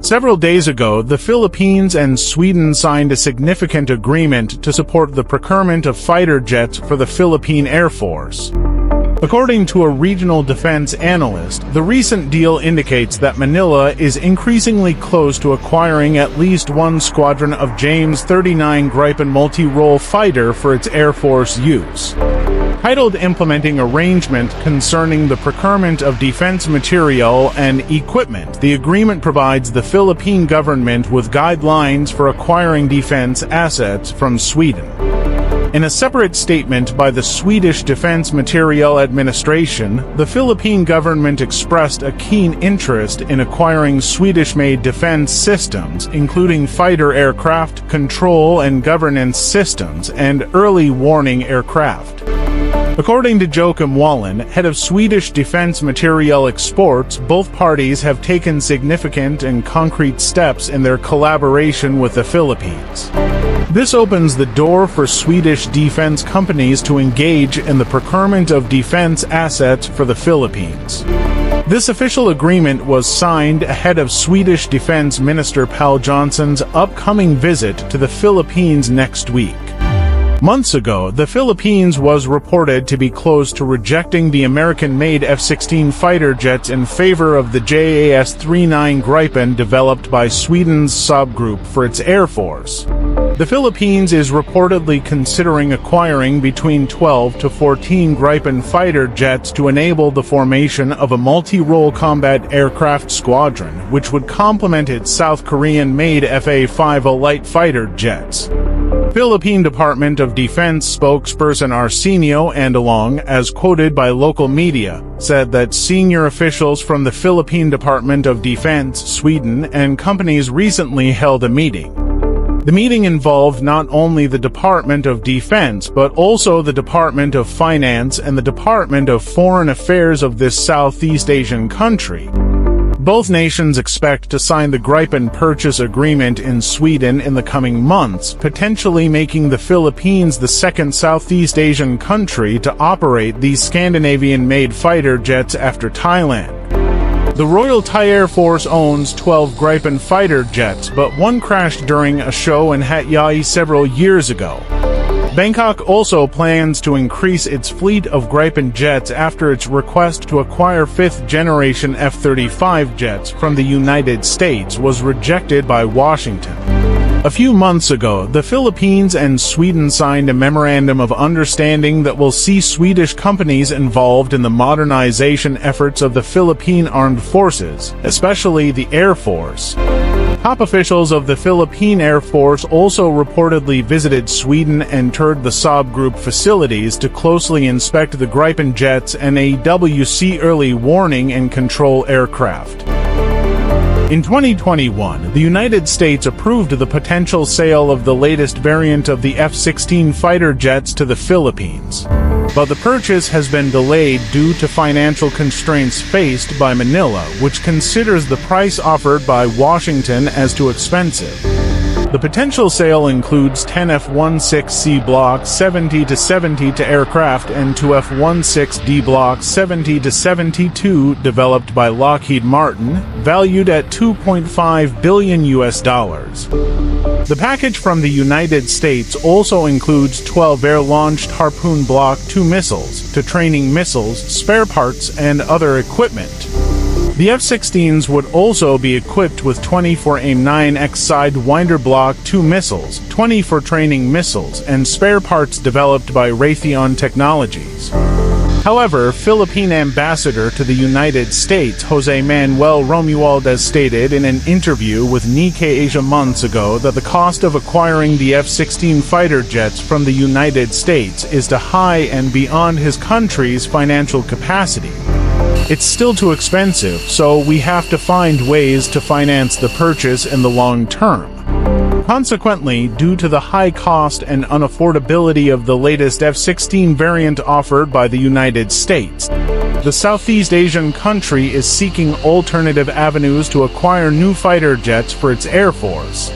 Several days ago, the Philippines and Sweden signed a significant agreement to support the procurement of fighter jets for the Philippine Air Force. According to a regional defense analyst, the recent deal indicates that Manila is increasingly close to acquiring at least one squadron of JAS39 Gripen Multi-Role Fighter for its Air Force use. Titled Implementing Arrangement Concerning the Procurement of Defense Material and Equipment, the agreement provides the Philippine government with guidelines for acquiring defense assets from Sweden. In a separate statement by the Swedish Defense Materiel Administration, the Philippine government expressed a keen interest in acquiring Swedish-made defense systems, including fighter aircraft, control and governance systems, and early warning aircraft. According to Joachim Wallen, head of Swedish Defense Materiel Exports, both parties have taken significant and concrete steps in their collaboration with the Philippines. This opens the door for Swedish defense companies to engage in the procurement of defense assets for the Philippines. This official agreement was signed ahead of Swedish Defense Minister Pål Jonson's upcoming visit to the Philippines next week. Months ago, the Philippines was reported to be close to rejecting the American-made F-16 fighter jets in favor of the JAS39 Gripen developed by Sweden's Saab Group for its Air Force. The Philippines is reportedly considering acquiring between 12 to 14 Gripen fighter jets to enable the formation of a multi-role combat aircraft squadron, which would complement its South Korean-made FA-5A light fighter jets. Philippine Department of Defense spokesperson Arsenio Andalong, as quoted by local media, said that senior officials from the Philippine Department of Defense, Sweden, and companies recently held a meeting. The meeting involved not only the Department of Defense but also the Department of Finance and the Department of Foreign Affairs of this Southeast Asian country. Both nations expect to sign the Gripen purchase agreement in Sweden in the coming months, potentially making the Philippines the second Southeast Asian country to operate these Scandinavian-made fighter jets after Thailand. The Royal Thai Air Force owns 12 Gripen fighter jets, but one crashed during a show in Hat Yai several years ago. Bangkok also plans to increase its fleet of Gripen jets after its request to acquire fifth-generation F-35 jets from the United States was rejected by Washington. A few months ago, the Philippines and Sweden signed a memorandum of understanding that will see Swedish companies involved in the modernization efforts of the Philippine Armed Forces, especially the Air Force. Top officials of the Philippine Air Force also reportedly visited Sweden and toured the Saab Group facilities to closely inspect the Gripen jets and AWC early warning and control aircraft. In 2021, the United States approved the potential sale of the latest variant of the F-16 fighter jets to the Philippines. But the purchase has been delayed due to financial constraints faced by Manila, which considers the price offered by Washington as too expensive. The potential sale includes 10 F-16C Block 70-72 aircraft and 2 F-16D Block 70-72 developed by Lockheed Martin, valued at $2.5 billion. The package from the United States also includes 12 air-launched Harpoon Block 2 missiles, to training missiles, spare parts, and other equipment. The F-16s would also be equipped with 24 AIM-9X Sidewinder Block 2 missiles, 20 for training missiles, and spare parts developed by Raytheon Technologies. However, Philippine Ambassador to the United States Jose Manuel Romualdez stated in an interview with Nikkei Asia months ago that the cost of acquiring the F-16 fighter jets from the United States is too high and beyond his country's financial capacity. It's still too expensive, so we have to find ways to finance the purchase in the long term. Consequently, due to the high cost and unaffordability of the latest F-16 variant offered by the United States, the Southeast Asian country is seeking alternative avenues to acquire new fighter jets for its Air Force.